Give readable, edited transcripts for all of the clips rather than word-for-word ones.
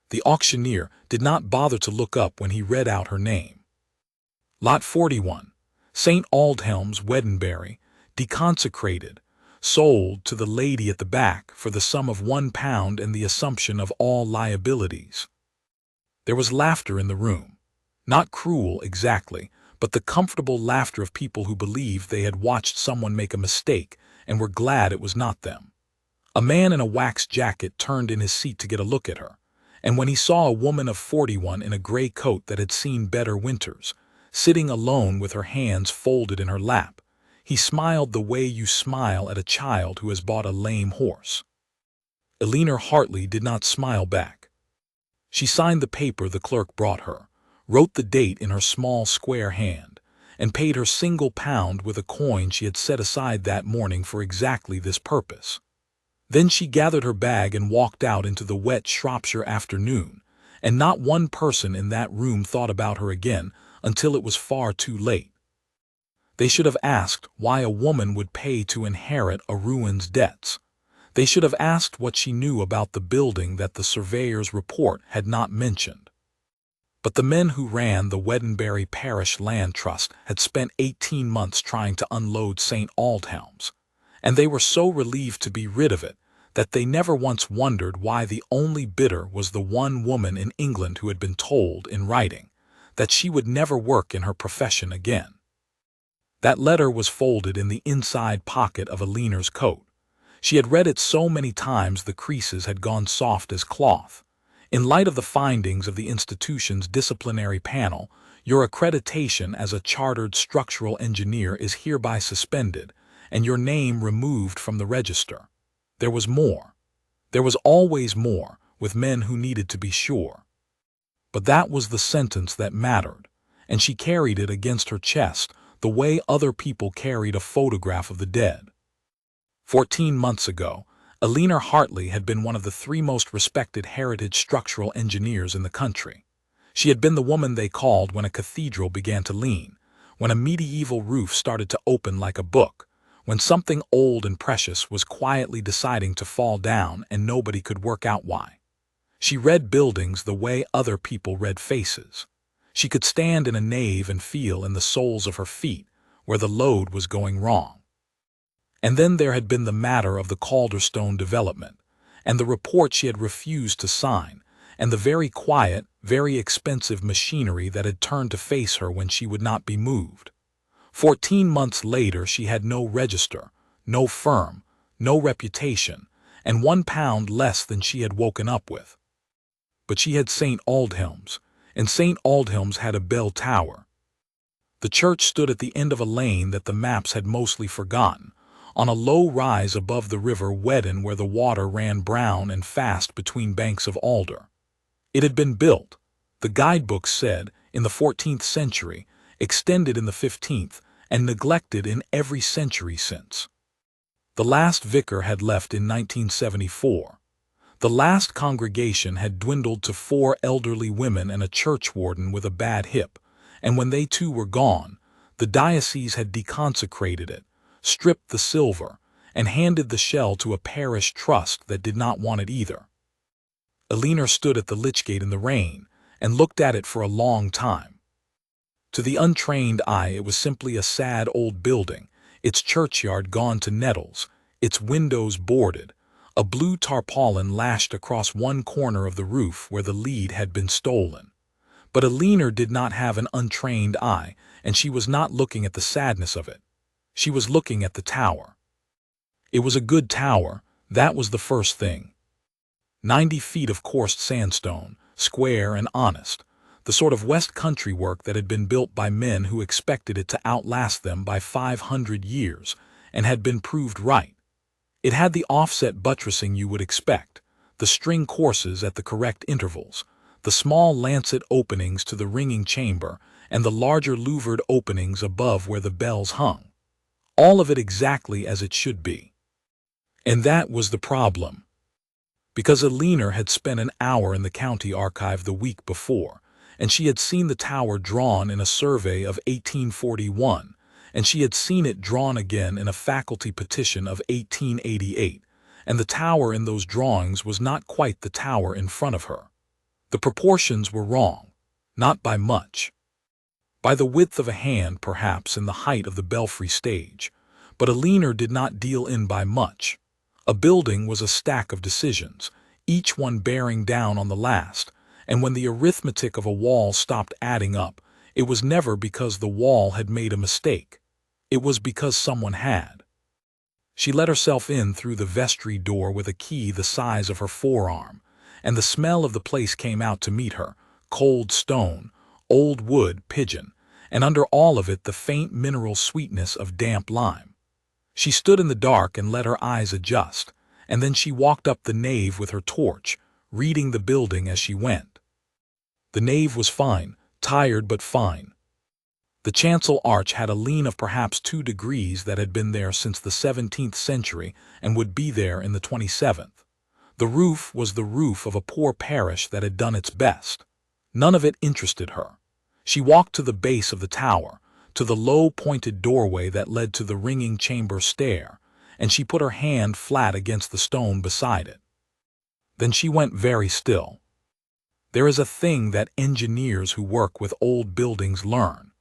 The auctioneer did not bother to look up when he read out her name. Lot 41, St. Aldhelm's, Weddenbury, deconsecrated, sold to the lady at the back for the sum of £1 and the assumption of all liabilities. There was laughter in the room. Not cruel exactly, but the comfortable laughter of people who believed they had watched someone make a mistake and were glad it was not them. A man in a wax jacket turned in his seat to get a look at her, and when he saw a woman of 41 in a gray coat that had seen better winters, sitting alone with her hands folded in her lap, he smiled the way you smile at a child who has bought a lame horse. Eleanor Hartley did not smile back. She signed the paper the clerk brought her, wrote the date in her small square hand, and paid her £1 with a coin she had set aside that morning for exactly this purpose. Then she gathered her bag and walked out into the wet Shropshire afternoon, and not one person in that room thought about her again until it was far too late. They should have asked why a woman would pay to inherit a ruin's debts. They should have asked what she knew about the building that the surveyor's report had not mentioned. But the men who ran the Weddenbury Parish Land Trust had spent 18 months trying to unload St. Aldhelm's, and they were so relieved to be rid of it that they never once wondered why the only bidder was the one woman in England who had been told in writing that she would never work in her profession again. That letter was folded in the inside pocket of Eleanor's coat. She had read it so many times the creases had gone soft as cloth. In light of the findings of the institution's disciplinary panel, your accreditation as a chartered structural engineer is hereby suspended and your name removed from the register. There was more. There was always more with men who needed to be sure. But that was the sentence that mattered, and she carried it against her chest the way other people carried a photograph of the dead. 14 months ago, Eleanor Hartley had been one of the 3 most respected heritage structural engineers in the country. She had been the woman they called when a cathedral began to lean, when a medieval roof started to open like a book, when something old and precious was quietly deciding to fall down and nobody could work out why. She read buildings the way other people read faces. She could stand in a nave and feel in the soles of her feet where the load was going wrong. And then there had been the matter of the Calderstone development, and the report she had refused to sign, and the very quiet, very expensive machinery that had turned to face her when she would not be moved. 14 months later she had no register, no firm, no reputation, and £1 less than she had woken up with. But she had St. Aldhelm's, and St. Aldhelm's had a bell tower. The church stood at the end of a lane that the maps had mostly forgotten, on a low rise above the river Wedden where the water ran brown and fast between banks of alder. It had been built, the guidebooks said, in the 14th century, extended in the 15th, and neglected in every century since. The last vicar had left in 1974. The last congregation had dwindled to 4 elderly women and a churchwarden with a bad hip, and when they too were gone, the diocese had deconsecrated it, stripped the silver, and handed the shell to a parish trust that did not want it either. Eleanor stood at the lychgate in the rain and looked at it for a long time. To the untrained eye it was simply a sad old building, its churchyard gone to nettles, its windows boarded, a blue tarpaulin lashed across one corner of the roof where the lead had been stolen. But Eleanor did not have an untrained eye, and she was not looking at the sadness of it. She was looking at the tower. It was a good tower, that was the first thing. 90 feet of coursed sandstone, square and honest, the sort of West Country work that had been built by men who expected it to outlast them by 500 years, and had been proved right. It had the offset buttressing you would expect, the string courses at the correct intervals, the small lancet openings to the ringing chamber, and the larger louvered openings above where the bells hung. All of it exactly as it should be. And that was the problem. Because Eleanor had spent an hour in the county archive the week before, and she had seen the tower drawn in a survey of 1841, and she had seen it drawn again in a faculty petition of 1888, and the tower in those drawings was not quite the tower in front of her. The proportions were wrong, not by much. By the width of a hand, perhaps, and the height of the belfry stage, but Eleanor did not deal in by much. A building was a stack of decisions, each one bearing down on the last, and when the arithmetic of a wall stopped adding up, it was never because the wall had made a mistake. It was because someone had. She let herself in through the vestry door with a key the size of her forearm, and the smell of the place came out to meet her: cold stone, old wood, pigeon, and under all of it the faint mineral sweetness of damp lime. She stood in the dark and let her eyes adjust, and then she walked up the nave with her torch, reading the building as she went. The nave was fine, tired but fine. The chancel arch had a lean of perhaps 2 degrees that had been there since the 17th century and would be there in the 27th. The roof was the roof of a poor parish that had done its best. None of it interested her. She walked to the base of the tower, to the low pointed doorway that led to the ringing chamber stair, and she put her hand flat against the stone beside it. Then she went very still. There is a thing that engineers who work with old buildings learn,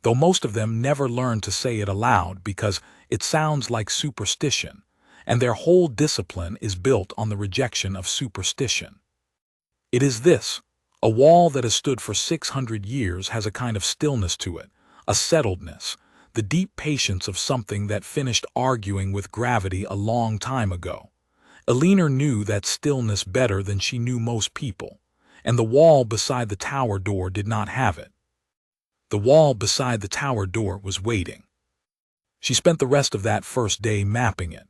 though most of them never learn to say it aloud because it sounds like superstition, and their whole discipline is built on the rejection of superstition. It is this: a wall that has stood for 600 years has a kind of stillness to it, a settledness, the deep patience of something that finished arguing with gravity a long time ago. Eleanor knew that stillness better than she knew most people, and the wall beside the tower door did not have it. The wall beside the tower door was waiting. She spent the rest of that first day mapping it.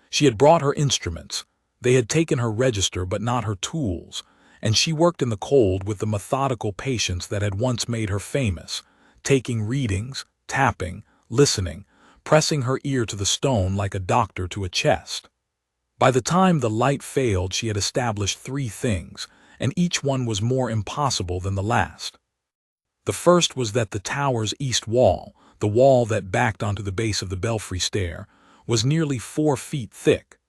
She had brought her instruments. They had taken her register but not her tools, and she worked in the cold with the methodical patience that had once made her famous, taking readings, tapping, listening, pressing her ear to the stone like a doctor to a chest. By the time the light failed, she had established 3 things, and each one was more impossible than the last. The first was that the tower's east wall, the wall that backed onto the base of the belfry stair, was nearly 4 feet thick.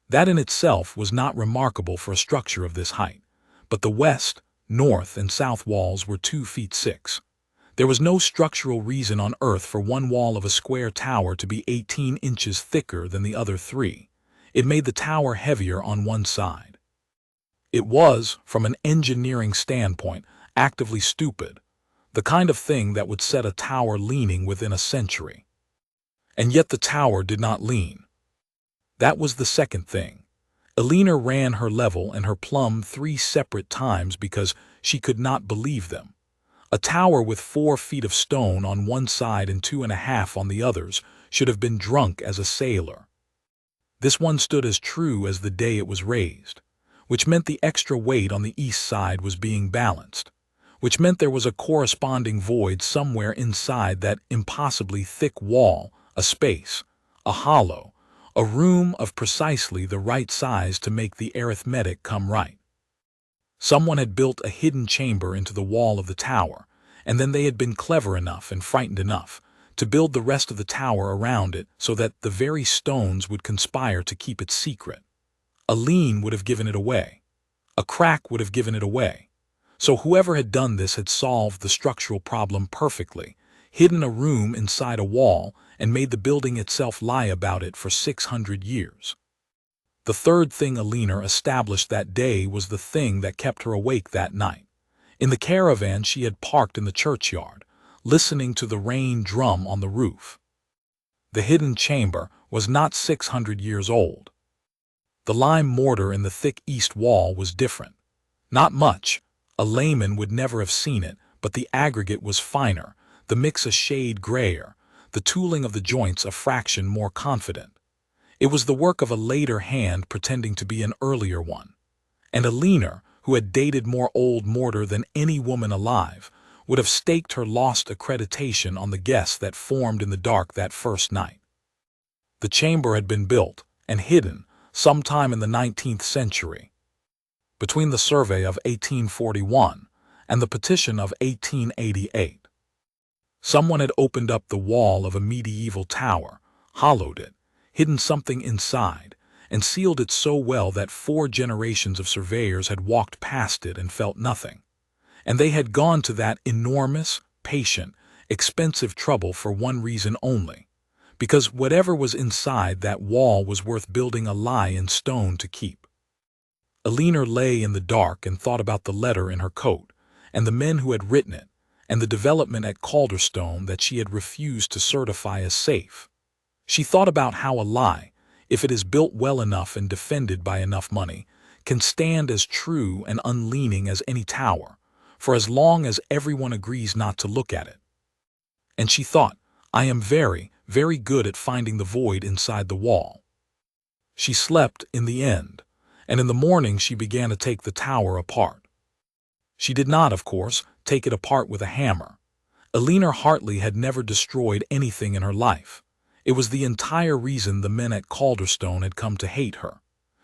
That in itself was not remarkable for a structure of this height, but the west, north, and south walls were 2 feet 6. There was no structural reason on earth for one wall of a square tower to be 18 inches thicker than the other 3. It made the tower heavier on one side. It was, from an engineering standpoint, actively stupid, the kind of thing that would set a tower leaning within a century. And yet the tower did not lean. That was the second thing. Eleanor ran her level and her plumb 3 separate times because she could not believe them. A tower with 4 feet of stone on one side and 2.5 on the others should have been drunk as a sailor. This one stood as true as the day it was raised, which meant the extra weight on the east side was being balanced, which meant there was a corresponding void somewhere inside that impossibly thick wall, a space, a hollow, a room of precisely the right size to make the arithmetic come right. Someone had built a hidden chamber into the wall of the tower, and then they had been clever enough and frightened enough to build the rest of the tower around it so that the very stones would conspire to keep it secret. A lean would have given it away. A crack would have given it away. So whoever had done this had solved the structural problem perfectly, hidden a room inside a wall, and made the building itself lie about it for 600 years. The third thing Eleanor established that day was the thing that kept her awake that night. In the caravan she had parked in the churchyard, listening to the rain drum on the roof. The hidden chamber was not 600 years old. The lime mortar in the thick east wall was different. Not much. A layman would never have seen it, but the aggregate was finer, the mix a shade grayer, the tooling of the joints a fraction more confident. It was the work of a later hand pretending to be an earlier one. And Eleanor, who had dated more old mortar than any woman alive, would have staked her lost accreditation on the guess that formed in the dark that first night. The chamber had been built and hidden sometime in the 19th century. Between the survey of 1841 and the petition of 1888. Someone had opened up the wall of a medieval tower, hollowed it, hidden something inside, and sealed it so well that 4 generations of surveyors had walked past it and felt nothing. And they had gone to that enormous, patient, expensive trouble for one reason only, because whatever was inside that wall was worth building a lie in stone to keep. Eleanor lay in the dark and thought about the letter in her coat, and the men who had written it, and the development at Calderstone that she had refused to certify as safe. She thought about how a lie, if it is built well enough and defended by enough money, can stand as true and unleaning as any tower, for as long as everyone agrees not to look at it. And she thought, I am very, very good at finding the void inside the wall. She slept in the end, and in the morning she began to take the tower apart. She did not, of course, take it apart with a hammer. Eleanor Hartley had never destroyed anything in her life. It was the entire reason the men at Calderstone had come to hate her.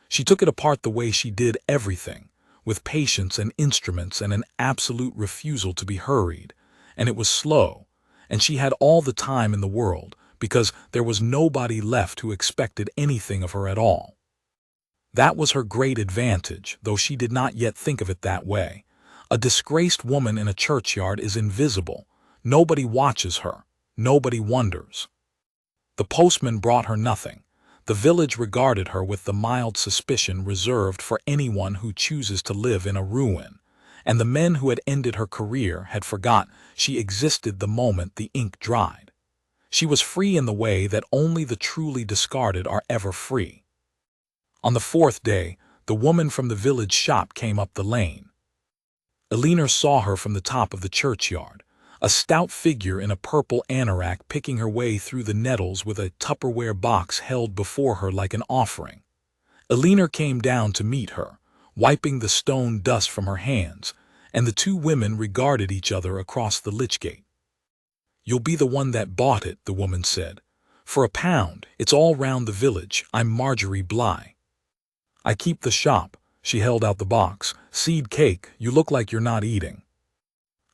She took it apart the way she did everything, with patience and instruments and an absolute refusal to be hurried, and it was slow, and she had all the time in the world, because there was nobody left who expected anything of her at all. That was her great advantage, though she did not yet think of it that way. A disgraced woman in a churchyard is invisible. Nobody watches her. Nobody wonders. The postman brought her nothing. The village regarded her with the mild suspicion reserved for anyone who chooses to live in a ruin, and the men who had ended her career had forgot she existed the moment the ink dried. She was free in the way that only the truly discarded are ever free. On the 4th day, the woman from the village shop came up the lane. Eleanor saw her from the top of the churchyard, a stout figure in a purple anorak picking her way through the nettles with a Tupperware box held before her like an offering. Eleanor came down to meet her, wiping the stone dust from her hands, and the 2 women regarded each other across the lychgate. You'll be the one that bought it, the woman said. For £1, it's all round the village. I'm Marjorie Bly. I keep the shop. She held out the box. Seed cake, you look like you're not eating.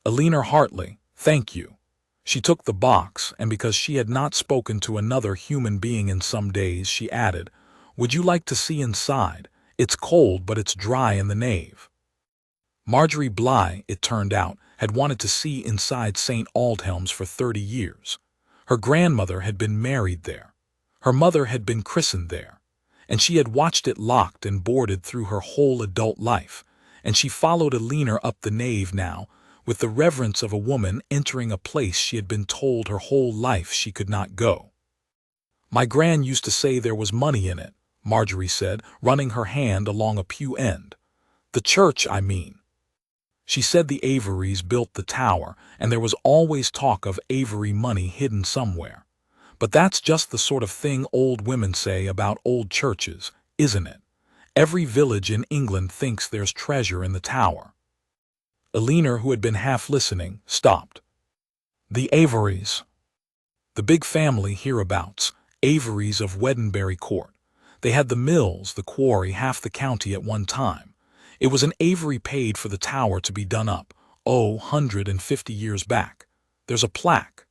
Eleanor Hartley, thank you. She took the box, and because she had not spoken to another human being in some days, she added, Would you like to see inside? It's cold, but it's dry in the nave. Marjorie Bly, it turned out, had wanted to see inside St. Aldhelm's for 30 years. Her grandmother had been married there. Her mother had been christened there, and she had watched it locked and boarded through her whole adult life, and she followed Eleanor up the nave now, with the reverence of a woman entering a place she had been told her whole life she could not go. My gran used to say there was money in it, Marjorie said, running her hand along a pew end. The church, I mean. She said the Averys built the tower, and there was always talk of Avery money hidden somewhere. But that's just the sort of thing old women say about old churches, isn't it? Every village in England thinks there's treasure in the tower. Eleanor, who had been half listening, stopped. The Averys. The big family hereabouts, Averys of Wedenbury Court. They had the mills, the quarry, half the county at one time. It was an Avery paid for the tower to be done up, 150 years back. There's a plaque.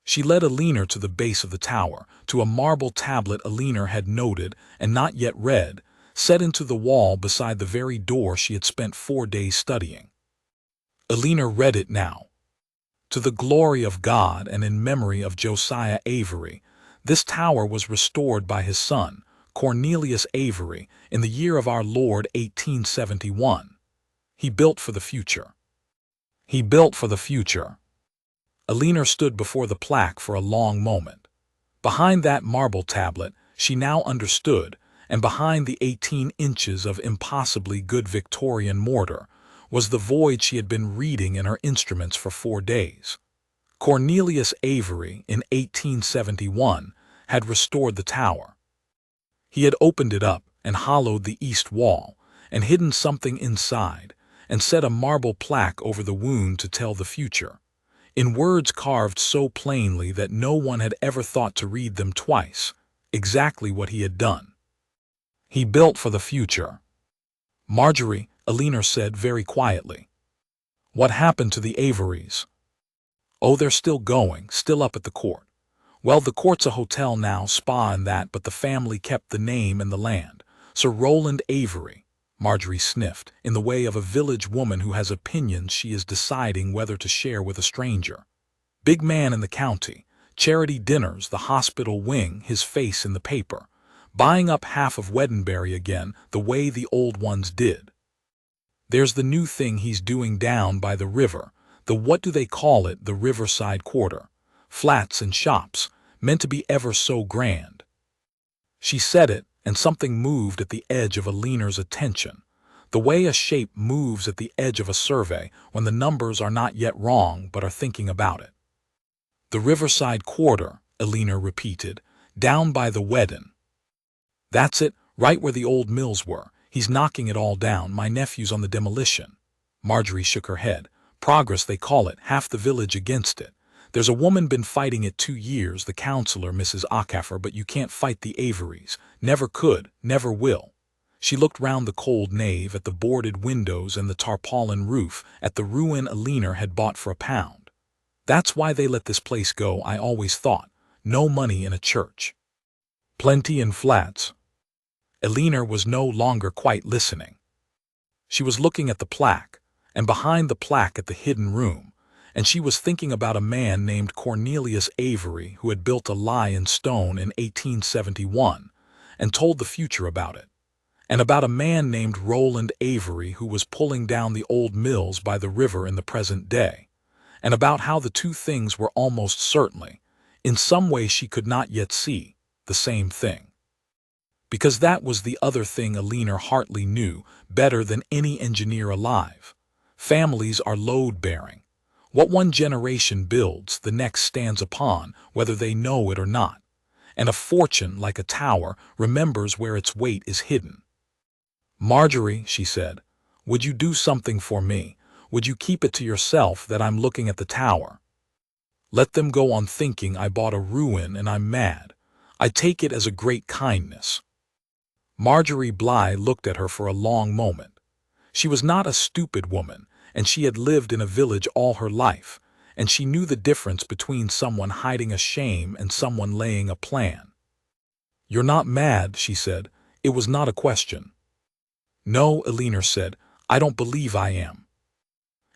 She led Eleanor to the base of the tower, to a marble tablet Eleanor had noted and not yet read, set into the wall beside the very door she had spent 4 days studying. Eleanor read it now. To the glory of God and in memory of Josiah Avery, this tower was restored by his son, Cornelius Avery, in the year of our Lord 1871. He built for the future. He built for the future. Eleanor stood before the plaque for a long moment. Behind that marble tablet, she now understood, and behind the 18 inches of impossibly good Victorian mortar, was the void she had been reading in her instruments for 4 days. Cornelius Avery, in 1871, had restored the tower. He had opened it up and hollowed the east wall, and hidden something inside, and set a marble plaque over the wound to tell the future, in words carved so plainly that no one had ever thought to read them twice, exactly what he had done. He built for the future. Marjorie, Eleanor said very quietly. What happened to the Averys? Oh, they're still going, still up at the court. Well, the court's a hotel now, spa and that, but the family kept the name and the land. Sir Roland Avery, Marjorie sniffed, in the way of a village woman who has opinions she is deciding whether to share with a stranger. Big man in the county, charity dinners, the hospital wing, his face in the paper, buying up half of Wedenbury again the way the old ones did. There's the new thing he's doing down by the river, the what do they call it, the riverside quarter, flats and shops, meant to be ever so grand. She said it, and something moved at the edge of Eleanor's attention, the way a shape moves at the edge of a survey when the numbers are not yet wrong but are thinking about it. The riverside quarter, Eleanor repeated, down by the Wedden. That's it, right where the old mills were. He's knocking it all down. My nephew's on the demolition. Marjorie shook her head. Progress, they call it, half the village against it. There's a woman been fighting it 2 years, the councillor, Mrs. Ockhaffer, but you can't fight the Averys. Never could, never will. She looked round the cold nave, at the boarded windows and the tarpaulin roof, at the ruin Eleanor had bought for £1. That's why they let this place go, I always thought. No money in a church. Plenty in flats. Eleanor was no longer quite listening. She was looking at the plaque, and behind the plaque at the hidden room, and she was thinking about a man named Cornelius Avery who had built a lie in stone in 1871 and told the future about it, and about a man named Roland Avery who was pulling down the old mills by the river in the present day, and about how the two things were almost certainly, in some way she could not yet see, the same thing. Because that was the other thing Eleanor Hartley knew better than any engineer alive. Families are load-bearing. What one generation builds, the next stands upon, whether they know it or not. And a fortune, like a tower, remembers where its weight is hidden. Marjorie, she said, would you do something for me? Would you keep it to yourself that I'm looking at the tower? Let them go on thinking I bought a ruin and I'm mad. I take it as a great kindness. Marjorie Bly looked at her for a long moment. She was not a stupid woman, and she had lived in a village all her life, and she knew the difference between someone hiding a shame and someone laying a plan. You're not mad, she said. It was not a question. No, Eleanor said, I don't believe I am.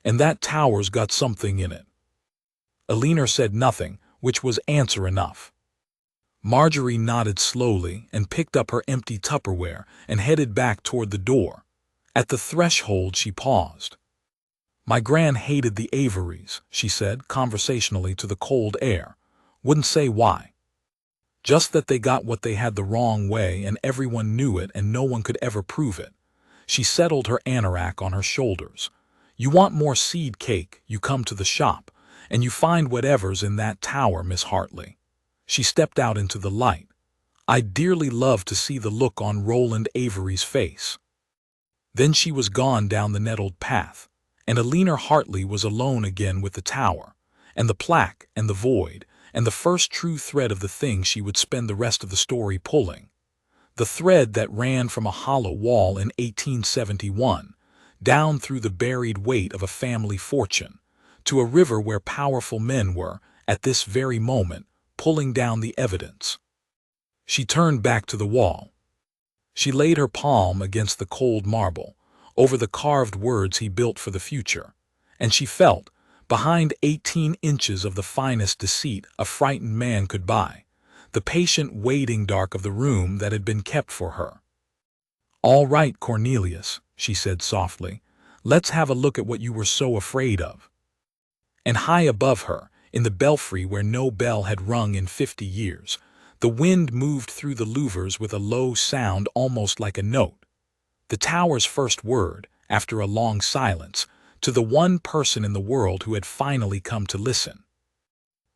And that tower's got something in it. Eleanor said nothing, which was answer enough. Marjorie nodded slowly and picked up her empty Tupperware and headed back toward the door. At the threshold she paused. My gran hated the Averys, she said conversationally to the cold air. Wouldn't say why. Just that they got what they had the wrong way and everyone knew it and no one could ever prove it. She settled her anorak on her shoulders. You want more seed cake, you come to the shop, and you find whatever's in that tower, Miss Hartley. She stepped out into the light. I'd dearly love to see the look on Roland Avery's face. Then she was gone down the nettled path, and Eleanor Hartley was alone again with the tower, and the plaque, and the void, and the first true thread of the thing she would spend the rest of the story pulling. The thread that ran from a hollow wall in 1871, down through the buried weight of a family fortune, to a river where powerful men were, at this very moment, pulling down the evidence. She turned back to the wall. She laid her palm against the cold marble, over the carved words he built for the future, and she felt, behind 18 inches of the finest deceit a frightened man could buy, the patient waiting dark of the room that had been kept for her. All right, Cornelius, she said softly, let's have a look at what you were so afraid of. And high above her, in the belfry where no bell had rung in 50 years, the wind moved through the louvers with a low sound almost like a note. The tower's first word, after a long silence, to the one person in the world who had finally come to listen.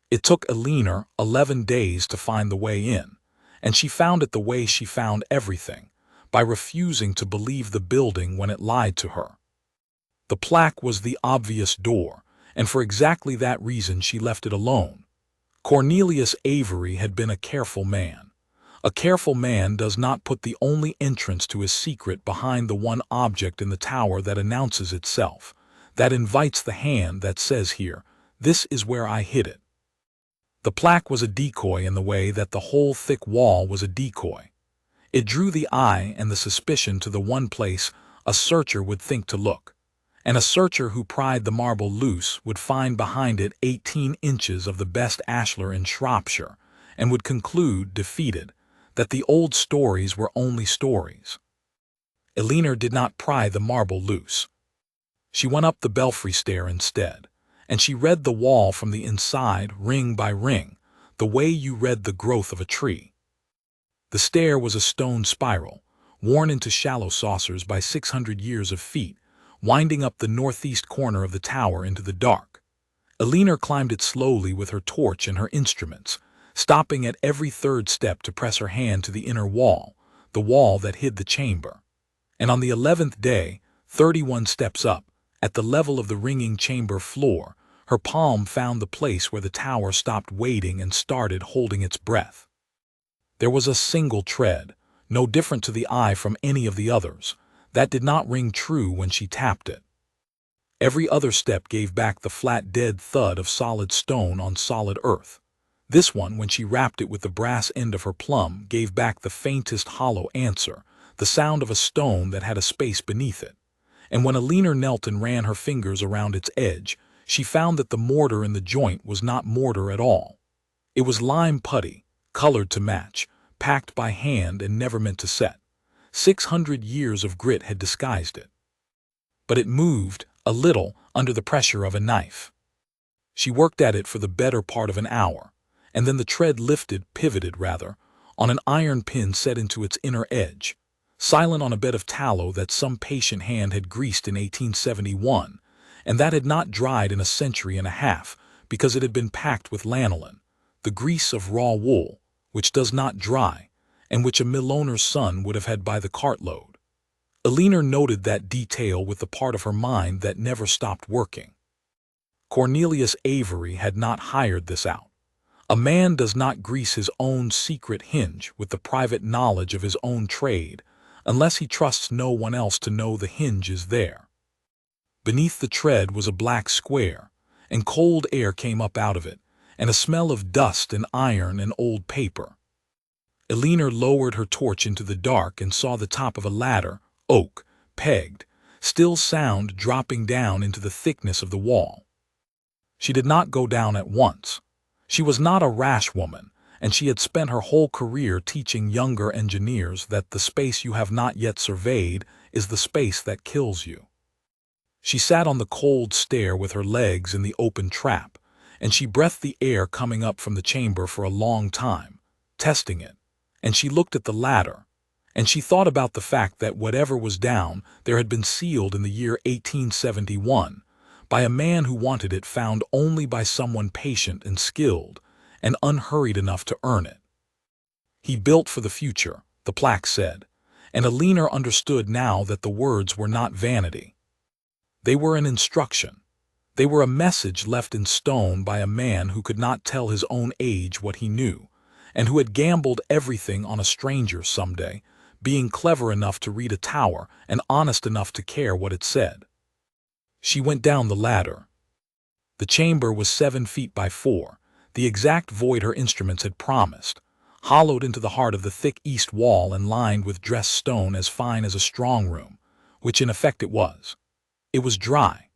It took Eleanor 11 days to find the way in, and she found it the way she found everything, by refusing to believe the building when it lied to her. The plaque was the obvious door, and for exactly that reason she left it alone. Cornelius Avery had been a careful man. A careful man does not put the only entrance to his secret behind the one object in the tower that announces itself, that invites the hand that says here, this is where I hid it. The plaque was a decoy in the way that the whole thick wall was a decoy. It drew the eye and the suspicion to the one place a searcher would think to look, and a searcher who pried the marble loose would find behind it 18 inches of the best ashlar in Shropshire, and would conclude, defeated, that the old stories were only stories. Eleanor did not pry the marble loose. She went up the belfry stair instead, and she read the wall from the inside, ring by ring, the way you read the growth of a tree. The stair was a stone spiral, worn into shallow saucers by 600 years of feet, winding up the northeast corner of the tower into the dark. Eleanor climbed it slowly with her torch and her instruments, stopping at every third step to press her hand to the inner wall, the wall that hid the chamber. And on the 11th day, 31 steps up, at the level of the ringing chamber floor, her palm found the place where the tower stopped waiting and started holding its breath. There was a single tread, no different to the eye from any of the others, that did not ring true when she tapped it. Every other step gave back the flat dead thud of solid stone on solid earth. This one, when she rapped it with the brass end of her plum, gave back the faintest hollow answer, the sound of a stone that had a space beneath it. And when Eleanor knelt and ran her fingers around its edge, she found that the mortar in the joint was not mortar at all. It was lime putty, colored to match, packed by hand and never meant to set. 600 years of grit had disguised it. But it moved, a little, under the pressure of a knife. She worked at it for the better part of an hour, and then the tread pivoted rather, on an iron pin set into its inner edge, silent on a bed of tallow that some patient hand had greased in 1871, and that had not dried in a century and a half because it had been packed with lanolin, the grease of raw wool, which does not dry, and which a mill owner's son would have had by the cartload. Eleanor noted that detail with the part of her mind that never stopped working. Cornelius Avery had not hired this out. A man does not grease his own secret hinge with the private knowledge of his own trade unless he trusts no one else to know the hinge is there. Beneath the tread was a black square, and cold air came up out of it, and a smell of dust and iron and old paper. Eleanor lowered her torch into the dark and saw the top of a ladder, oak, pegged, still sound dropping down into the thickness of the wall. She did not go down at once. She was not a rash woman, and she had spent her whole career teaching younger engineers that the space you have not yet surveyed is the space that kills you. She sat on the cold stair with her legs in the open trap, and she breathed the air coming up from the chamber for a long time, testing it, and she looked at the ladder, and she thought about the fact that whatever was down there had been sealed in the year 1871 by a man who wanted it found only by someone patient and skilled and unhurried enough to earn it. He built for the future, the plaque said, and Eleanor understood now that the words were not vanity. They were an instruction. They were a message left in stone by a man who could not tell his own age what he knew, and who had gambled everything on a stranger someday, being clever enough to read a tower and honest enough to care what it said. She went down the ladder. The chamber was 7 feet by 4, the exact void her instruments had promised, hollowed into the heart of the thick east wall and lined with dressed stone as fine as a strong room, which in effect it was. It was dry.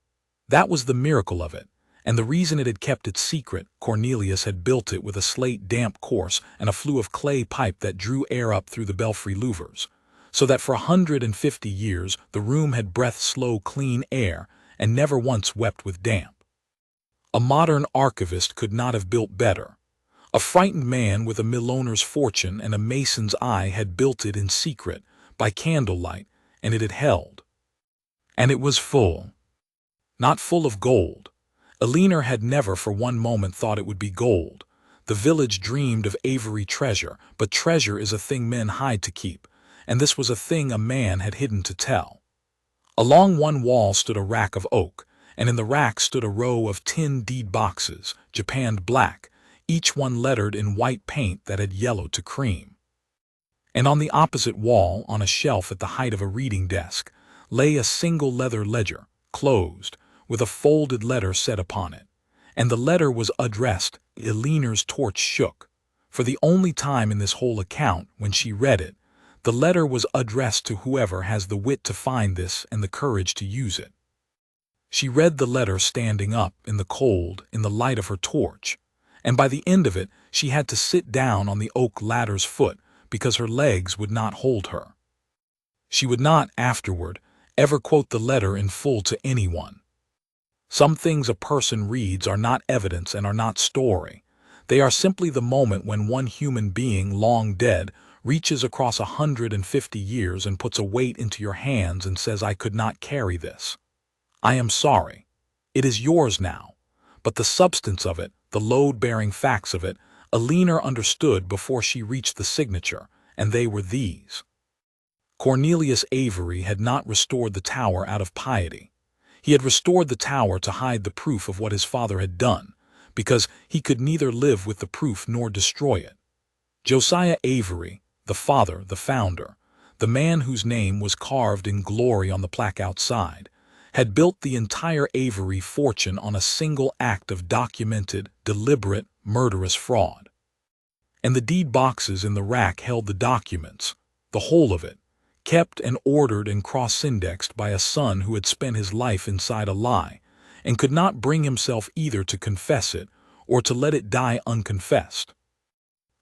That was the miracle of it, and the reason it had kept its secret. Cornelius had built it with a slate-damp course and a flue of clay pipe that drew air up through the belfry louvers, so that for 150 years the room had breathed slow, clean air and never once wept with damp. A modern archivist could not have built better. A frightened man with a mill owner's fortune and a mason's eye had built it in secret, by candlelight, and it had held. And it was full. Not full of gold. Eleanor had never for one moment thought it would be gold. The village dreamed of Avery treasure, but treasure is a thing men hide to keep, and this was a thing a man had hidden to tell. Along one wall stood a rack of oak, and in the rack stood a row of tin deed boxes, japanned black, each one lettered in white paint that had yellowed to cream. And on the opposite wall, on a shelf at the height of a reading desk, lay a single leather ledger, closed, with a folded letter set upon it, and the letter was addressed. Eleanor's torch shook. For the only time in this whole account, when she read it, the letter was addressed to whoever has the wit to find this and the courage to use it. She read the letter standing up, in the cold, in the light of her torch, and by the end of it she had to sit down on the oak ladder's foot because her legs would not hold her. She would not, afterward, ever quote the letter in full to anyone. Some things a person reads are not evidence and are not story. They are simply the moment when one human being, long dead, reaches across 150 years and puts a weight into your hands and says, "I could not carry this. I am sorry. It is yours now." But the substance of it, the load-bearing facts of it, Eleanor understood before she reached the signature, and they were these. Cornelius Avery had not restored the tower out of piety. He had restored the tower to hide the proof of what his father had done, because he could neither live with the proof nor destroy it. Josiah Avery, the father, the founder, the man whose name was carved in glory on the plaque outside, had built the entire Avery fortune on a single act of documented, deliberate, murderous fraud. And the deed boxes in the rack held the documents, the whole of it, kept and ordered and cross-indexed by a son who had spent his life inside a lie, and could not bring himself either to confess it or to let it die unconfessed.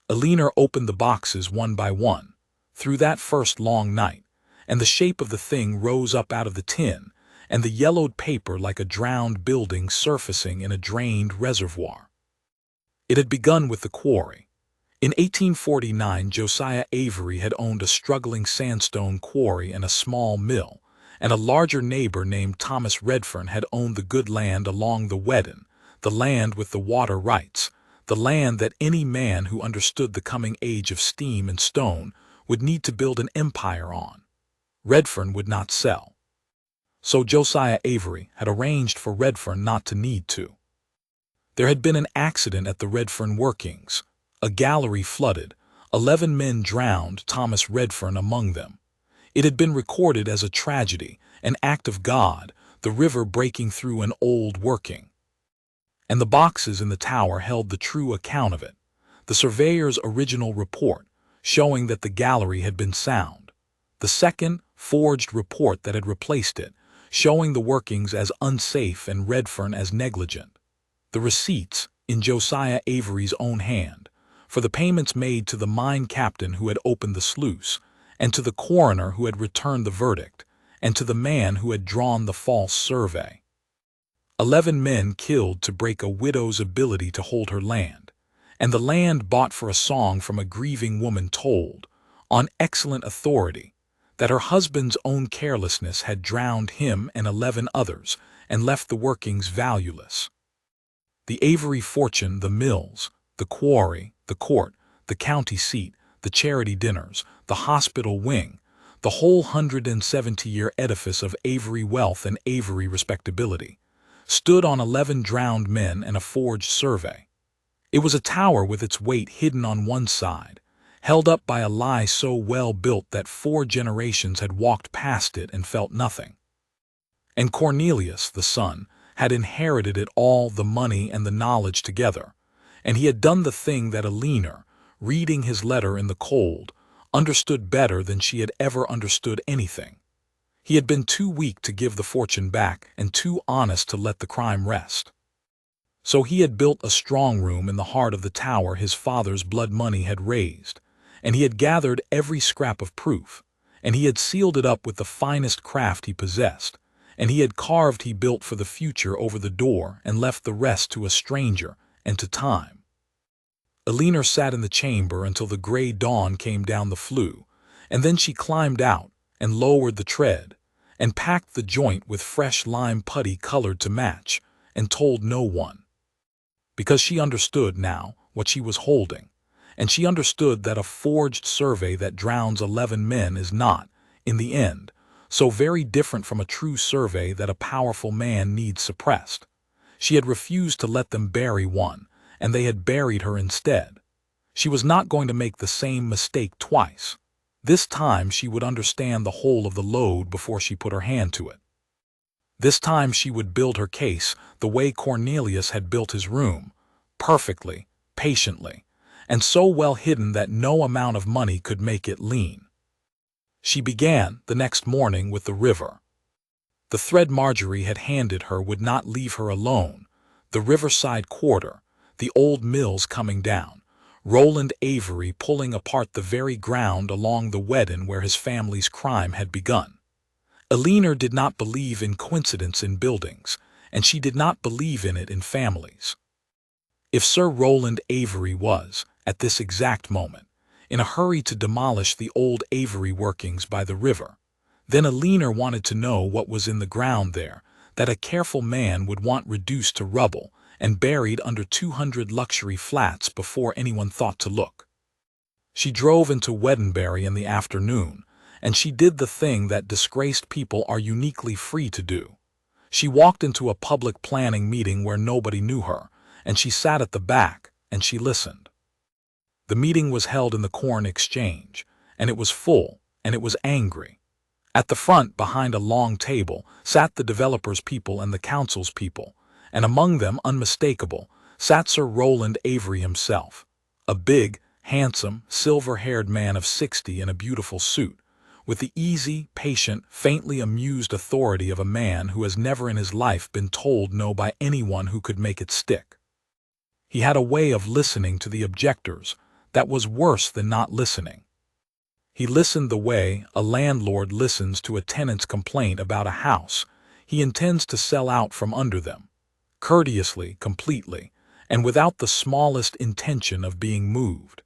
Eleanor opened the boxes one by one, through that first long night, and the shape of the thing rose up out of the tin, and the yellowed paper like a drowned building surfacing in a drained reservoir. It had begun with the quarry. In 1849, Josiah Avery had owned a struggling sandstone quarry and a small mill, and a larger neighbor named Thomas Redfern had owned the good land along the Weddin, the land with the water rights, the land that any man who understood the coming age of steam and stone would need to build an empire on. Redfern would not sell. So Josiah Avery had arranged for Redfern not to need to. There had been an accident at the Redfern workings. A gallery flooded, 11 men drowned, Thomas Redfern among them. It had been recorded as a tragedy, an act of God, the river breaking through an old working. And the boxes in the tower held the true account of it, the surveyor's original report, showing that the gallery had been sound, the second, forged report that had replaced it, showing the workings as unsafe and Redfern as negligent, the receipts, in Josiah Avery's own hand, for the payments made to the mine captain who had opened the sluice, and to the coroner who had returned the verdict, and to the man who had drawn the false survey. 11 men killed to break a widow's ability to hold her land, and the land bought for a song from a grieving woman told, on excellent authority, that her husband's own carelessness had drowned him and 11 others and left the workings valueless. The Avery fortune, the mills, the quarry, the court, the county seat, the charity dinners, the hospital wing, the whole 170-year edifice of Avery wealth and Avery respectability, stood on 11 drowned men and a forged survey. It was a tower with its weight hidden on one side, held up by a lie so well built that 4 generations had walked past it and felt nothing. And Cornelius, the son, had inherited it all, the money and the knowledge together, and he had done the thing that Eleanor, reading his letter in the cold, understood better than she had ever understood anything. He had been too weak to give the fortune back and too honest to let the crime rest. So he had built a strong room in the heart of the tower his father's blood money had raised, and he had gathered every scrap of proof, and he had sealed it up with the finest craft he possessed, and he had carved he built for the future over the door and left the rest to a stranger and to time. Eleanor sat in the chamber until the gray dawn came down the flue, and then she climbed out and lowered the tread, and packed the joint with fresh lime putty colored to match, and told no one. Because she understood now what she was holding, and she understood that a forged survey that drowns 11 men is not, in the end, so very different from a true survey that a powerful man needs suppressed. She had refused to let them bury one, and they had buried her instead. She was not going to make the same mistake twice. This time she would understand the whole of the load before she put her hand to it. This time she would build her case the way Cornelius had built his room, perfectly, patiently, and so well hidden that no amount of money could make it lean. She began the next morning with the river. The thread Marjorie had handed her would not leave her alone. The riverside quarter, the old mills coming down, Roland Avery pulling apart the very ground along the Weddin where his family's crime had begun. Eleanor did not believe in coincidence in buildings, and she did not believe in it in families. If Sir Roland Avery was, at this exact moment, in a hurry to demolish the old Avery workings by the river, then Eleanor wanted to know what was in the ground there that a careful man would want reduced to rubble and buried under 200 luxury flats before anyone thought to look. She drove into Weddinbury in the afternoon, and she did the thing that disgraced people are uniquely free to do. She walked into a public planning meeting where nobody knew her, and she sat at the back, and she listened. The meeting was held in the Corn Exchange, and it was full, and it was angry. At the front, behind a long table, sat the developers' people and the council's people, and among them, unmistakable, sat Sir Roland Avery himself, a big, handsome, silver-haired man of 60 in a beautiful suit, with the easy, patient, faintly amused authority of a man who has never in his life been told no by anyone who could make it stick. He had a way of listening to the objectors that was worse than not listening. He listened the way a landlord listens to a tenant's complaint about a house he intends to sell out from under them, courteously, completely, and without the smallest intention of being moved.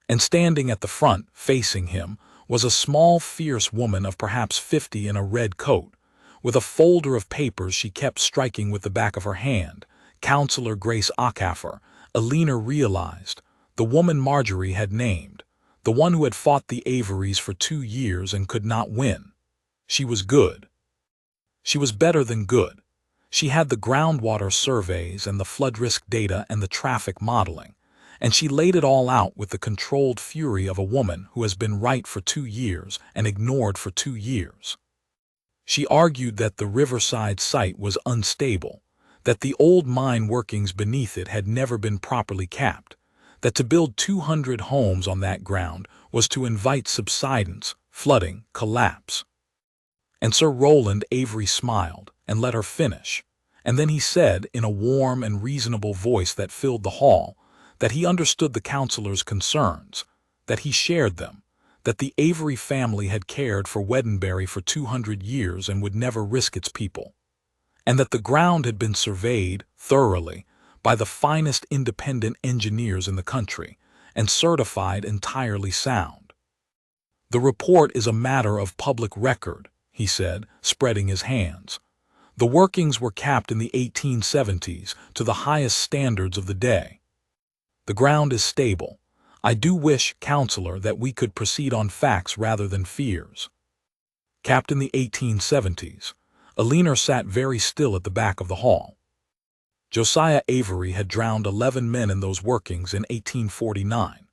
And standing at the front, facing him, was a small, fierce woman of perhaps 50 in a red coat, with a folder of papers she kept striking with the back of her hand. Councillor Grace Ockhaffer, Eleanor realized, the woman Marjorie had named, the one who had fought the Averys for 2 years and could not win. She was good. She was better than good. She had the groundwater surveys and the flood risk data and the traffic modeling, and she laid it all out with the controlled fury of a woman who has been right for 2 years and ignored for 2 years. She argued that the riverside site was unstable, that the old mine workings beneath it had never been properly capped, that to build 200 homes on that ground was to invite subsidence, flooding, collapse. And Sir Roland Avery smiled and let her finish, and then he said in a warm and reasonable voice that filled the hall that he understood the councillor's concerns, that he shared them, that the Avery family had cared for Weddinbury for 200 years and would never risk its people, and that the ground had been surveyed thoroughly by the finest independent engineers in the country and certified entirely sound. The report is a matter of public record, he said, spreading his hands. The workings were capped in the 1870s to the highest standards of the day. The ground is stable. I do wish, Councillor, that we could proceed on facts rather than fears. Capped in the 1870s. Eleanor sat very still at the back of the hall. Josiah Avery had drowned 11 men in those workings in 1849.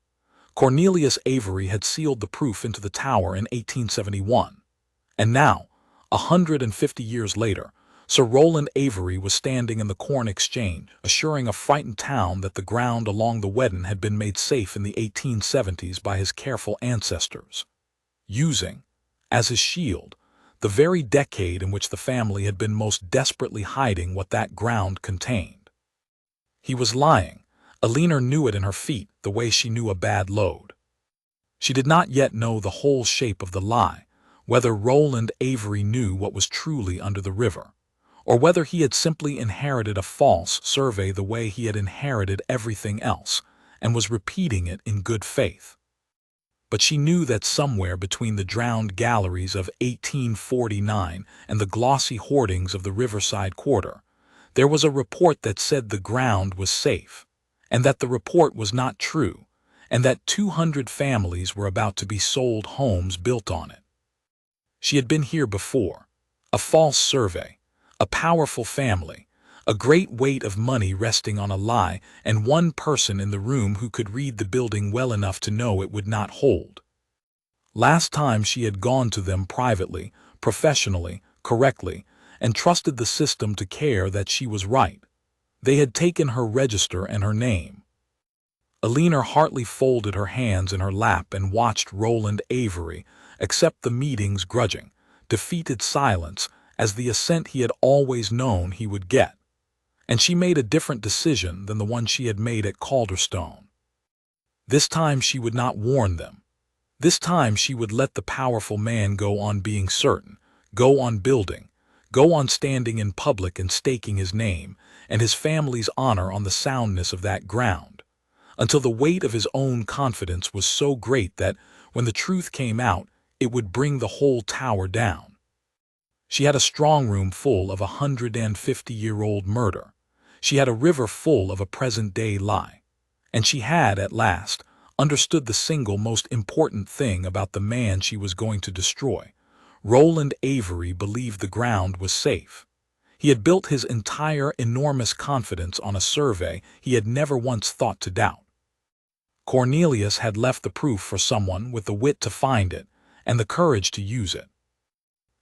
Cornelius Avery had sealed the proof into the tower in 1871. And now, 150 years later, Sir Roland Avery was standing in the Corn Exchange, assuring a frightened town that the ground along the Weddin had been made safe in the 1870s by his careful ancestors, using, as his shield, the very decade in which the family had been most desperately hiding what that ground contained. He was lying. Eleanor knew it in her feet the way she knew a bad load. She did not yet know the whole shape of the lie, whether Roland Avery knew what was truly under the river, or whether he had simply inherited a false survey the way he had inherited everything else, and was repeating it in good faith. But she knew that somewhere between the drowned galleries of 1849 and the glossy hoardings of the riverside quarter, there was a report that said the ground was safe, and that the report was not true, and that 200 families were about to be sold homes built on it. She had been here before. A false survey, a powerful family, a great weight of money resting on a lie, and one person in the room who could read the building well enough to know it would not hold. Last time she had gone to them privately, professionally, correctly, and trusted the system to care that she was right. They had taken her register and her name. Eleanor Hartley folded her hands in her lap and watched Roland Avery accept the meeting's grudging, defeated silence as the assent he had always known he would get. And she made a different decision than the one she had made at Calderstone. This time she would not warn them. This time she would let the powerful man go on being certain, go on building, go on standing in public and staking his name and his family's honor on the soundness of that ground, until the weight of his own confidence was so great that, when the truth came out, it would bring the whole tower down. She had a strong room full of 150-year-old murder. She had a river full of a present-day lie. And she had, at last, understood the single most important thing about the man she was going to destroy. Roland Avery believed the ground was safe. He had built his entire enormous confidence on a survey he had never once thought to doubt. Cornelius had left the proof for someone with the wit to find it and the courage to use it.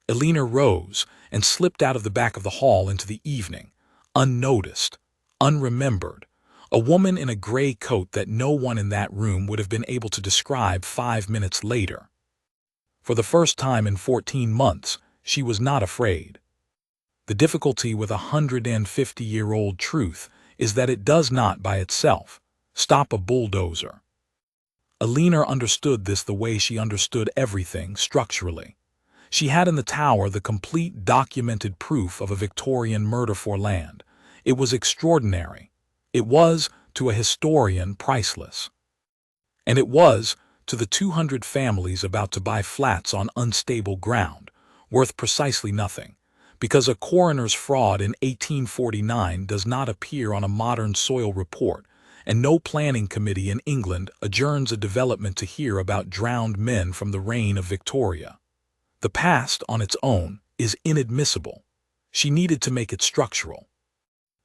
Eleanor rose and slipped out of the back of the hall into the evening, unnoticed, unremembered, a woman in a gray coat that no one in that room would have been able to describe 5 minutes later. For the first time in 14 months, she was not afraid. The difficulty with 150-year-old truth is that it does not, by itself, stop a bulldozer. Eleanor understood this the way she understood everything structurally. She had in the tower the complete documented proof of a Victorian murder for land. It was extraordinary. It was, to a historian, priceless. And it was, to the 200 families about to buy flats on unstable ground, worth precisely nothing, because a coroner's fraud in 1849 does not appear on a modern soil report, and no planning committee in England adjourns a development to hear about drowned men from the reign of Victoria. The past, on its own, is inadmissible. She needed to make it structural.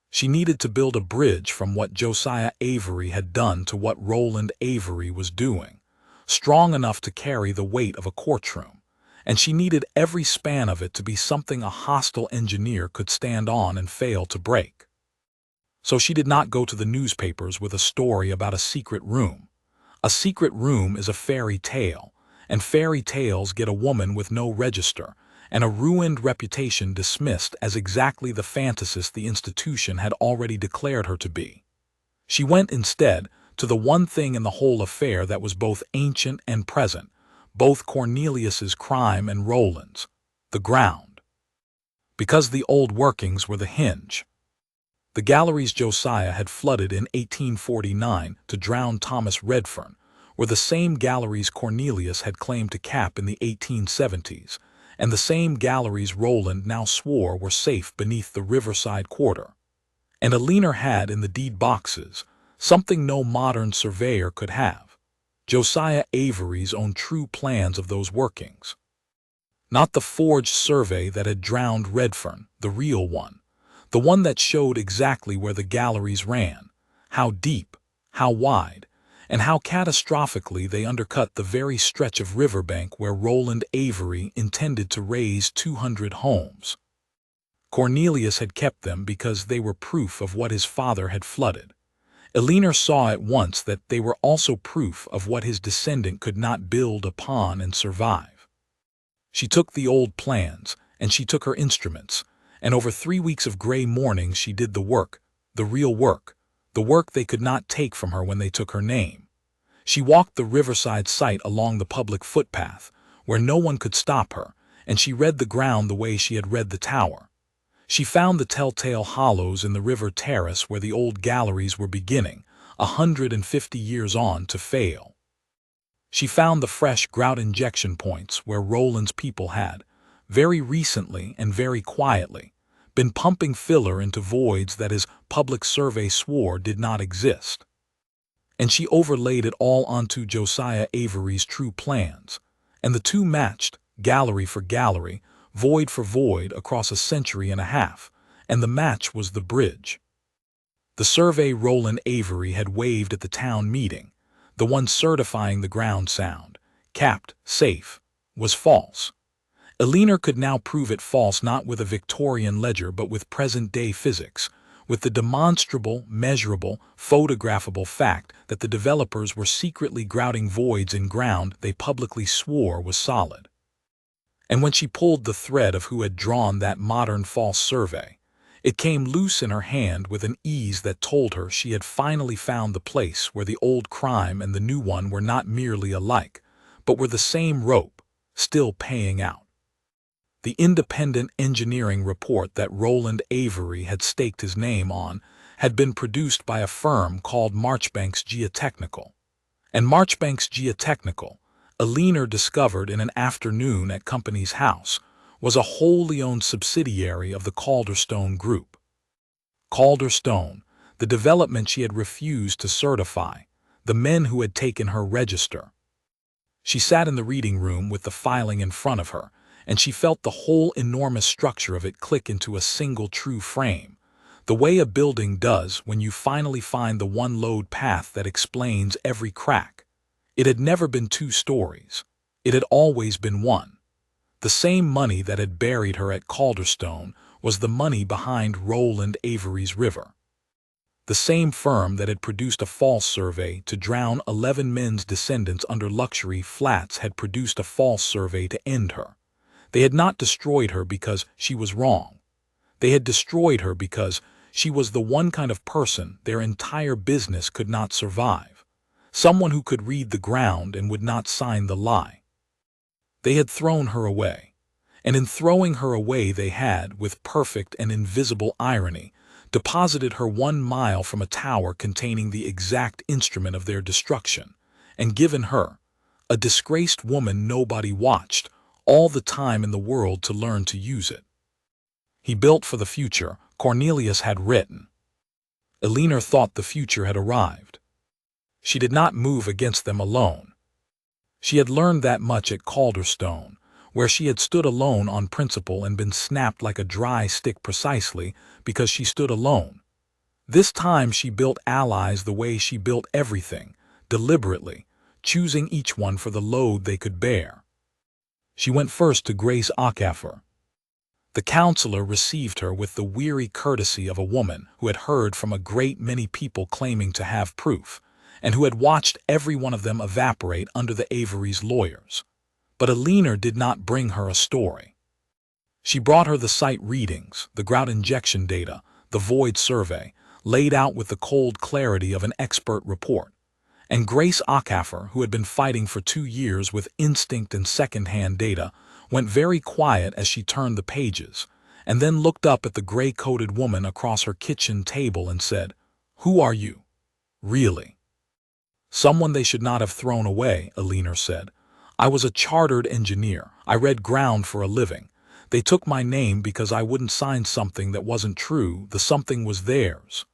She needed to build a bridge from what Josiah Avery had done to what Roland Avery was doing, strong enough to carry the weight of a courtroom, and she needed every span of it to be something a hostile engineer could stand on and fail to break. So she did not go to the newspapers with a story about a secret room. A secret room is a fairy tale, and fairy tales get a woman with no register and a ruined reputation dismissed as exactly the fantasist the institution had already declared her to be. She went instead to the one thing in the whole affair that was both ancient and present, both Cornelius's crime and Roland's, the ground. Because the old workings were the hinge. The galleries Josiah had flooded in 1849 to drown Thomas Redfern were the same galleries Cornelius had claimed to cap in the 1870s, and the same galleries Roland now swore were safe beneath the riverside quarter. And Eleanor had in the deed boxes something no modern surveyor could have: Josiah Avery's own true plans of those workings. Not the forged survey that had drowned Redfern, the real one, the one that showed exactly where the galleries ran, how deep, how wide, and how catastrophically they undercut the very stretch of riverbank where Roland Avery intended to raise 200 homes. Cornelius had kept them because they were proof of what his father had flooded. Eleanor saw at once that they were also proof of what his descendant could not build upon and survive. She took the old plans, and she took her instruments, and over 3 weeks of gray mornings she did the work, the real work, the work they could not take from her when they took her name. She walked the riverside site along the public footpath, where no one could stop her, and she read the ground the way she had read the tower. She found the telltale hollows in the river terrace where the old galleries were beginning, 150 years on, to fail. She found the fresh grout injection points where Roland's people had, very recently and very quietly, been pumping filler into voids that his public survey swore did not exist. And she overlaid it all onto Josiah Avery's true plans, and the two matched, gallery for gallery, void for void, across a century and a half, and the match was the bridge. The survey Roland Avery had waved at the town meeting, the one certifying the ground sound, capped, safe, was false. Eleanor could now prove it false not with a Victorian ledger but with present-day physics, with the demonstrable, measurable, photographable fact that the developers were secretly grouting voids in ground they publicly swore was solid. And when she pulled the thread of who had drawn that modern false survey, it came loose in her hand with an ease that told her she had finally found the place where the old crime and the new one were not merely alike, but were the same rope, still paying out. The independent engineering report that Roland Avery had staked his name on had been produced by a firm called Marchbanks Geotechnical. And Marchbanks Geotechnical, Eleanor discovered in an afternoon at Company's house, was a wholly owned subsidiary of the Calderstone Group. Calderstone, the development she had refused to certify, the men who had taken her register. She sat in the reading room with the filing in front of her, and she felt the whole enormous structure of it click into a single true frame, the way a building does when you finally find the one load path that explains every crack. It had never been 2 stories. It had always been one. The same money that had buried her at Calderstone was the money behind Roland Avery's river. The same firm that had produced a false survey to drown 11 men's descendants under luxury flats had produced a false survey to end her. They had not destroyed her because she was wrong. They had destroyed her because she was the one kind of person their entire business could not survive, someone who could read the ground and would not sign the lie. They had thrown her away, and in throwing her away they had, with perfect and invisible irony, deposited her 1 mile from a tower containing the exact instrument of their destruction, and given her, a disgraced woman nobody watched, all the time in the world to learn to use it. He built for the future, Cornelius had written. Eleanor thought the future had arrived. She did not move against them alone. She had learned that much at Calderstone, where she had stood alone on principle and been snapped like a dry stick precisely because she stood alone. This time she built allies the way she built everything, deliberately, choosing each one for the load they could bear. She went first to Grace Acafer. The counselor received her with the weary courtesy of a woman who had heard from a great many people claiming to have proof, and who had watched every one of them evaporate under the Avery's lawyers. But Eleanor did not bring her a story. She brought her the site readings, the grout injection data, the void survey, laid out with the cold clarity of an expert report. And Grace Acafer, who had been fighting for 2 years with instinct and second-hand data, went very quiet as she turned the pages, and then looked up at the gray-coated woman across her kitchen table and said, "Who are you? Really?" "Someone they should not have thrown away," Eleanor said. "I was a chartered engineer. I read ground for a living. They took my name because I wouldn't sign something that wasn't true. The something was theirs."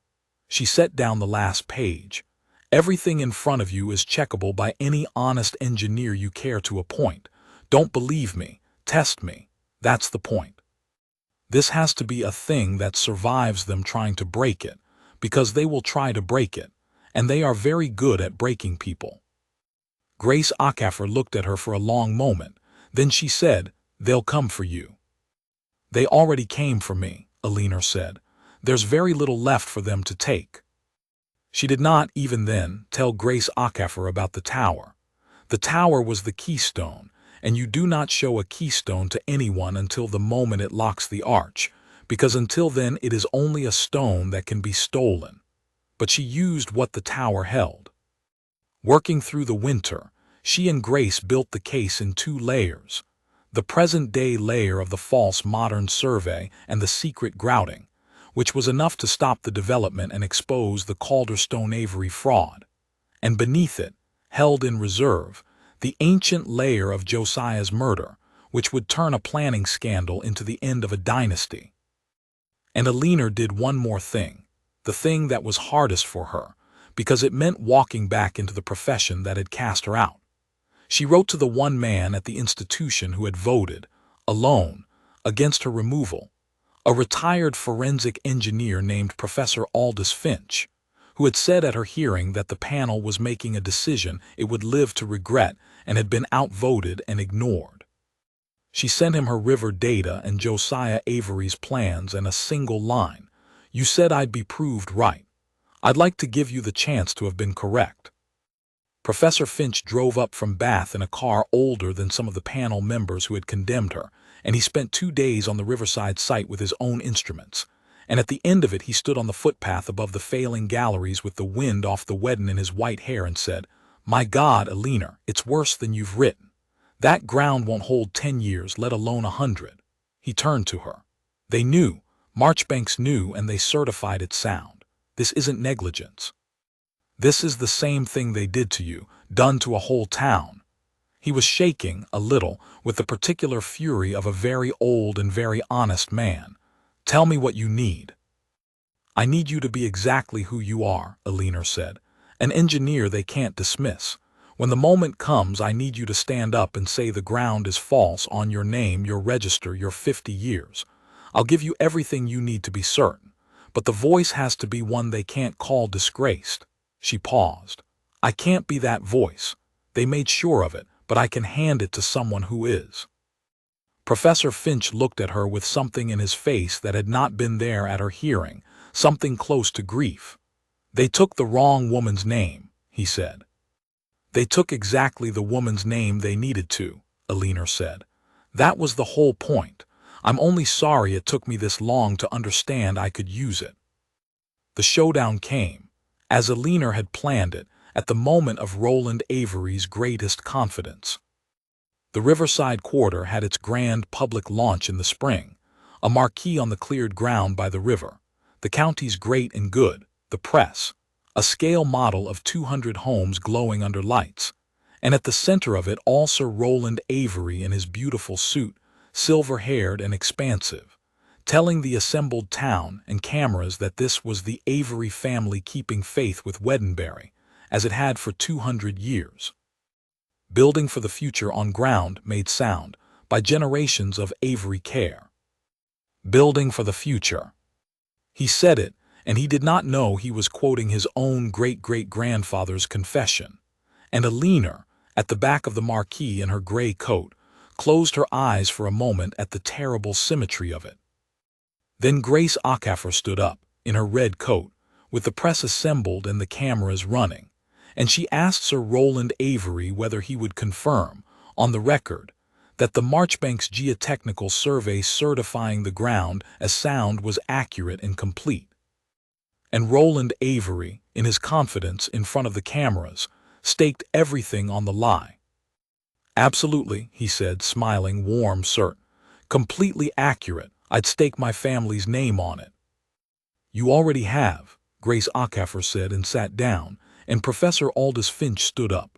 She set down the last page. "Everything in front of you is checkable by any honest engineer you care to appoint. Don't believe me. Test me. That's the point. This has to be a thing that survives them trying to break it, because they will try to break it, and they are very good at breaking people." Grace Acafer looked at her for a long moment. Then she said, "They'll come for you." "They already came for me," Eleanor said. "There's very little left for them to take." She did not, even then, tell Grace Acafer about the tower. The tower was the keystone, and you do not show a keystone to anyone until the moment it locks the arch, because until then it is only a stone that can be stolen. But she used what the tower held. Working through the winter, she and Grace built the case in 2 layers, the present-day layer of the false modern survey and the secret grouting, which was enough to stop the development and expose the Calderstone Avery fraud, and beneath it, held in reserve, the ancient layer of Josiah's murder, which would turn a planning scandal into the end of a dynasty. And Eleanor did one more thing, the thing that was hardest for her, because it meant walking back into the profession that had cast her out. She wrote to the one man at the institution who had voted, alone, against her removal, a retired forensic engineer named Professor Aldous Finch, who had said at her hearing that the panel was making a decision it would live to regret and had been outvoted and ignored. She sent him her river data and Josiah Avery's plans and a single line. "You said I'd be proved right. I'd like to give you the chance to have been correct." Professor Finch drove up from Bath in a car older than some of the panel members who had condemned her, and he spent 2 days on the Riverside site with his own instruments. And at the end of it he stood on the footpath above the failing galleries with the wind off the wedding in his white hair and said, "My God, Eleanor, it's worse than you've written. That ground won't hold 10 years, let alone 100. He turned to her. "They knew, Marchbanks knew, and they certified it sound. This isn't negligence. This is the same thing they did to you, done to a whole town." He was shaking, a little, with the particular fury of a very old and very honest man. "Tell me what you need." "I need you to be exactly who you are," Eleanor said. "An engineer they can't dismiss. When the moment comes, I need you to stand up and say the ground is false on your name, your register, your 50 years. I'll give you everything you need to be certain, but the voice has to be one they can't call disgraced." She paused. "I can't be that voice. They made sure of it, but I can hand it to someone who is." Professor Finch looked at her with something in his face that had not been there at her hearing, something close to grief. "They took the wrong woman's name," he said. "They took exactly the woman's name they needed to," Eleanor said. "That was the whole point. I'm only sorry it took me this long to understand I could use it." The showdown came, as Eleanor had planned it, at the moment of Roland Avery's greatest confidence. The Riverside Quarter had its grand public launch in the spring, a marquee on the cleared ground by the river, the county's great and good, the press, a scale model of 200 homes glowing under lights, and at the center of it all Sir Roland Avery in his beautiful suit, silver-haired and expansive, telling the assembled town and cameras that this was the Avery family keeping faith with Wedenbury, as it had for 200 years. Building for the future on ground made sound by generations of Avery care. Building for the future. He said it, and he did not know he was quoting his own great-great-grandfather's confession. And Eleanor, at the back of the marquee in her gray coat, closed her eyes for a moment at the terrible symmetry of it. Then Grace Ackeffer stood up, in her red coat, with the press assembled and the cameras running, and she asked Sir Roland Avery whether he would confirm, on the record, that the Marchbanks geotechnical survey certifying the ground as sound was accurate and complete. And Roland Avery, in his confidence in front of the cameras, staked everything on the lie. "Absolutely," he said, smiling, warm, "cert. Completely accurate. I'd stake my family's name on it." "You already have," Grace Ackeffer said, and sat down, and Professor Aldous Finch stood up.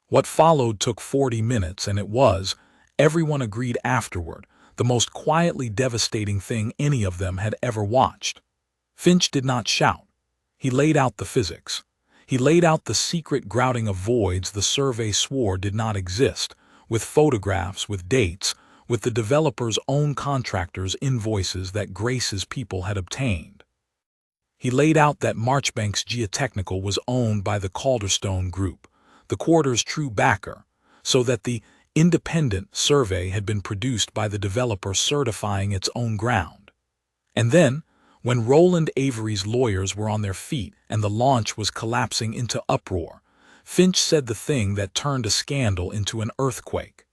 What followed took 40 minutes, and it was, everyone agreed afterward, the most quietly devastating thing any of them had ever watched. Finch did not shout. He laid out the physics. He laid out the secret grouting of voids the survey swore did not exist, with photographs, with dates, with the developer's own contractors' invoices that Grace's people had obtained. He laid out that Marchbanks Geotechnical was owned by the Calderstone Group, the quarter's true backer, so that the independent survey had been produced by the developer certifying its own ground. And then, when Roland Avery's lawyers were on their feet and the launch was collapsing into uproar, Finch said the thing that turned a scandal into an earthquake.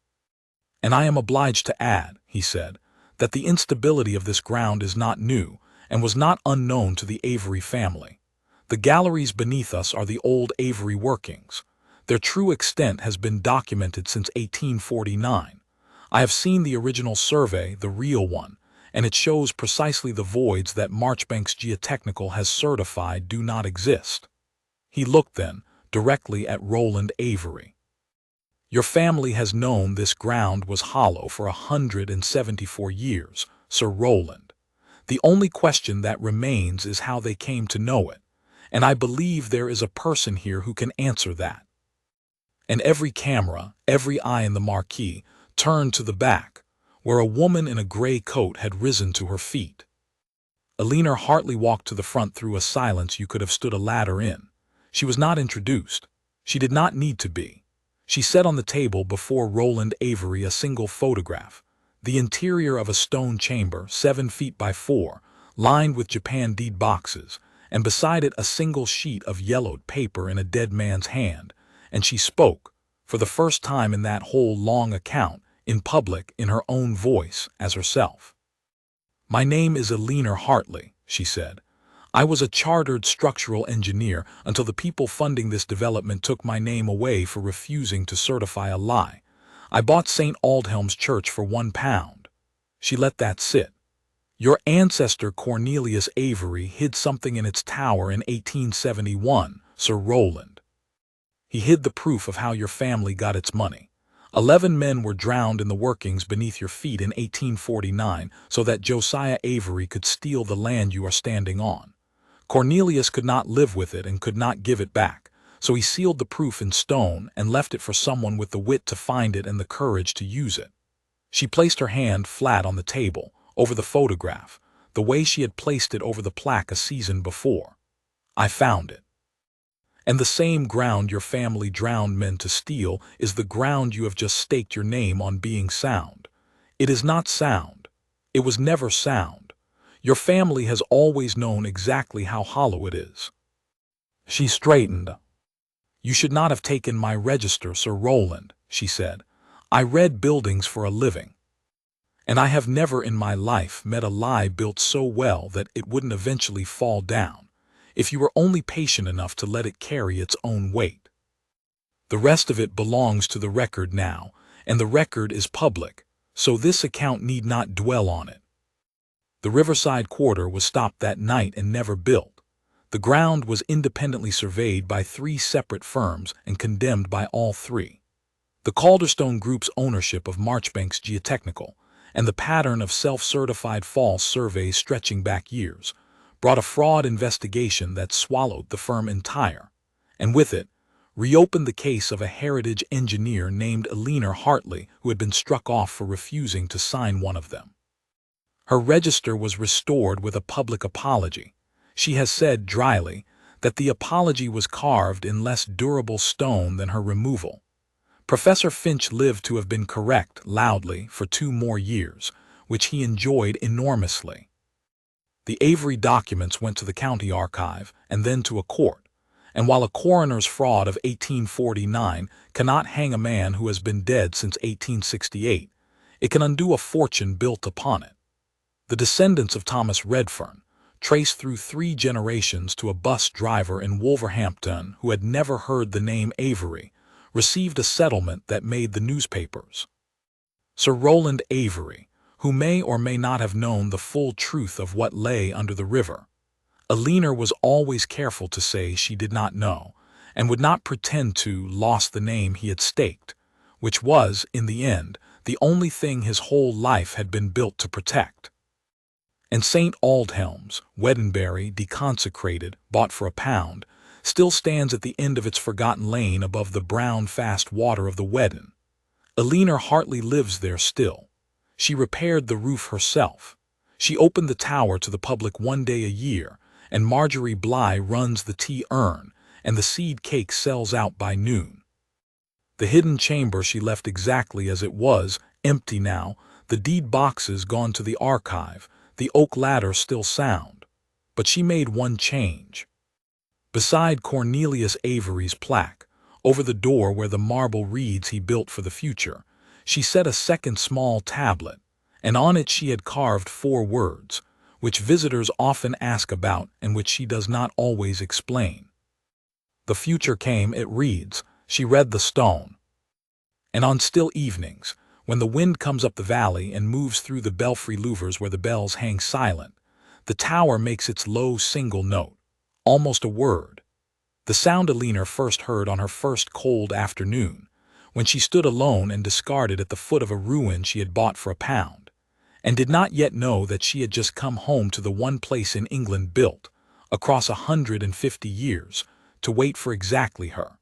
"And I am obliged to add," he said, "that the instability of this ground is not new and was not unknown to the Avery family. The galleries beneath us are the old Avery workings. Their true extent has been documented since 1849. I have seen the original survey, the real one, and it shows precisely the voids that Marchbanks Geotechnical has certified do not exist." He looked then directly at Roland Avery. "Your family has known this ground was hollow for 174 years, Sir Roland. The only question that remains is how they came to know it, and I believe there is a person here who can answer that." And every camera, every eye in the marquee, turned to the back, where a woman in a gray coat had risen to her feet. Eleanor Hartley walked to the front through a silence you could have stood a ladder in. She was not introduced. She did not need to be. She set on the table before Roland Avery a single photograph, the interior of a stone chamber 7 feet by 4, lined with Japan deed boxes, and beside it a single sheet of yellowed paper in a dead man's hand, and she spoke, for the first time in that whole long account, in public in her own voice as herself. "My name is Eleanor Hartley," she said. "I was a chartered structural engineer until the people funding this development took my name away for refusing to certify a lie. I bought St. Aldhelm's Church for £1. She let that sit. Your ancestor Cornelius Avery hid something in its tower in 1871, Sir Roland. He hid the proof of how your family got its money. 11 men were drowned in the workings beneath your feet in 1849 so that Josiah Avery could steal the land you are standing on. Cornelius could not live with it and could not give it back, so he sealed the proof in stone and left it for someone with the wit to find it and the courage to use it." She placed her hand flat on the table, over the photograph, the way she had placed it over the plaque a season before. "I found it. And the same ground your family drowned men to steal is the ground you have just staked your name on being sound. It is not sound. It was never sound. Your family has always known exactly how hollow it is." She straightened. "You should not have taken my register, Sir Roland," she said. "I read buildings for a living. And I have never in my life met a lie built so well that it wouldn't eventually fall down, if you were only patient enough to let it carry its own weight. The rest of it belongs to the record now, and the record is public, so this account need not dwell on it. The Riverside Quarter was stopped that night and never built. The ground was independently surveyed by 3 separate firms and condemned by all 3. The Calderstone Group's ownership of Marchbanks Geotechnical, and the pattern of self-certified false surveys stretching back years, brought a fraud investigation that swallowed the firm entire, and with it, reopened the case of a heritage engineer named Eleanor Hartley who had been struck off for refusing to sign one of them. Her register was restored with a public apology. She has said dryly that the apology was carved in less durable stone than her removal. Professor Finch lived to have been correct loudly for 2 more years, which he enjoyed enormously. The Avery documents went to the county archive and then to a court, and while a coroner's fraud of 1849 cannot hang a man who has been dead since 1868, it can undo a fortune built upon it. The descendants of Thomas Redfern, traced through 3 generations to a bus driver in Wolverhampton who had never heard the name Avery, received a settlement that made the newspapers. Sir Roland Avery, who may or may not have known the full truth of what lay under the river. Eleanor was always careful to say she did not know, and would not pretend to lost the name he had staked, which was, in the end, the only thing his whole life had been built to protect. And St. Aldhelm's, Wedenbury, deconsecrated, bought for £1, still stands at the end of its forgotten lane above the brown fast water of the Weden. Eleanor Hartley lives there still. She repaired the roof herself. She opened the tower to the public 1 day a year, and Marjorie Bly runs the tea urn, and the seed cake sells out by noon. The hidden chamber she left exactly as it was, empty now, the deed boxes gone to the archive, the oak ladder still sound. But she made one change. Beside Cornelius Avery's plaque, over the door where the marble reads he built for the future, she set a second small tablet, and on it she had carved 4 words, which visitors often ask about and which she does not always explain. The future came, it reads. She read the stone. And on still evenings, when the wind comes up the valley and moves through the belfry louvers where the bells hang silent, the tower makes its low single note, almost a word. The sound Eleanor first heard on her first cold afternoon, when she stood alone and discarded at the foot of a ruin she had bought for £1, and did not yet know that she had just come home to the one place in England built, across 150 years, to wait for exactly her.